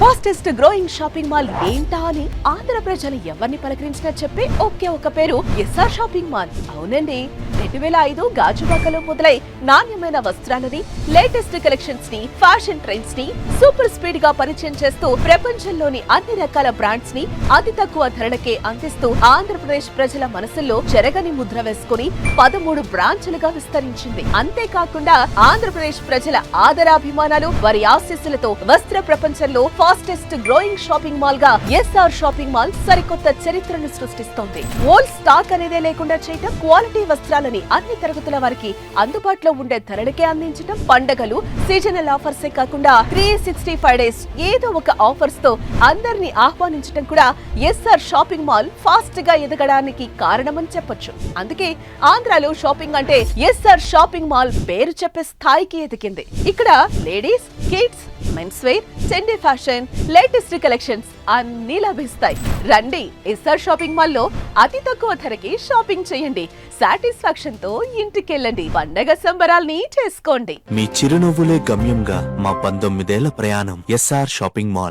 Fastest growing shopping mall ఏంటా అని ఆంధ్ర ప్రజలు ఎవరిని పలకరించినా చెప్పే ఒకే ఒక పేరు ఎస్ఆర్ షాపింగ్ మాల్. అవునండి, 2005 గాజువాకలో మొదలై నాణ్యమైన వస్త్రాలని, లేటెస్ట్ కలెక్షన్స్ ని, ఫ్యాషన్ ట్రెండ్స్ ని సూపర్ స్పీడ్ గా పరిచయం చేస్తూ ప్రపంచంలోని అన్ని రకాల బ్రాండ్స్ ని అతి తక్కువ ధరలకే అందిస్తూ ఆంధ్రప్రదేశ్ ప్రజల మనసుల్లో చెరగని ముద్ర వేసుకుని 13 బ్రాంచ్లుగా విస్తరించింది. అంతేకాకుండా ఆంధ్రప్రదేశ్ ప్రజల ఆదరాభిమానాలు, వారి ఆశీస్సులతో వస్త్ర ప్రపంచంలో ఫాస్టెస్ట్ గ్రోయింగ్ షాపింగ్ మాల్ గా ఎస్ఆర్ షాపింగ్ మాల్ సరికొత్త చరిత్రను సృష్టిస్తోంది. ఓల్డ్ స్టాక్ అనేదే లేకుండా చేయటం, క్వాలిటీ వస్త్రాలని అన్ని తరగతుల వారికి అందుబాటులో ఉండే ధరలకే అందించడం, పండగలు, సీజనల్ ఆఫర్సే కాకుండా 365 డేస్ ఏదో ఒక ఆఫర్స్ తో అందరినీ ఆహ్వానించడం కూడా ఎస్ఆర్ షాపింగ్ మాల్ ఫాస్ట్ గా ఎదగడానికి కారణమని చెప్పొచ్చు. అందుకే ఆంధ్రాలో షాపింగ్ అంటే ఎస్ఆర్ షాపింగ్ మాల్ పేరు చెప్పే స్థాయికి ఎదిగింది. ఇక్కడ లేడీస్, కిడ్స్, మెన్స్ వేర్, చెండీ ఫ్యాషన్, లేటెస్ట్ కలెక్షన్స్ అన్ని లభిస్తాయి. రండి, ఎస్ఆర్ షాపింగ్ మాల్ లో అతి తక్కువ ధరకి షాపింగ్ చేయండి. సాటిస్ఫాక్షన్ తో ఇంటికెళ్ళండి. పండగ సంబరాల్ని చేసుకోండి. మీ చిరునవ్వులే గమ్యంగా మా 19 ఏళ్ల ప్రయాణం. SR shopping mall.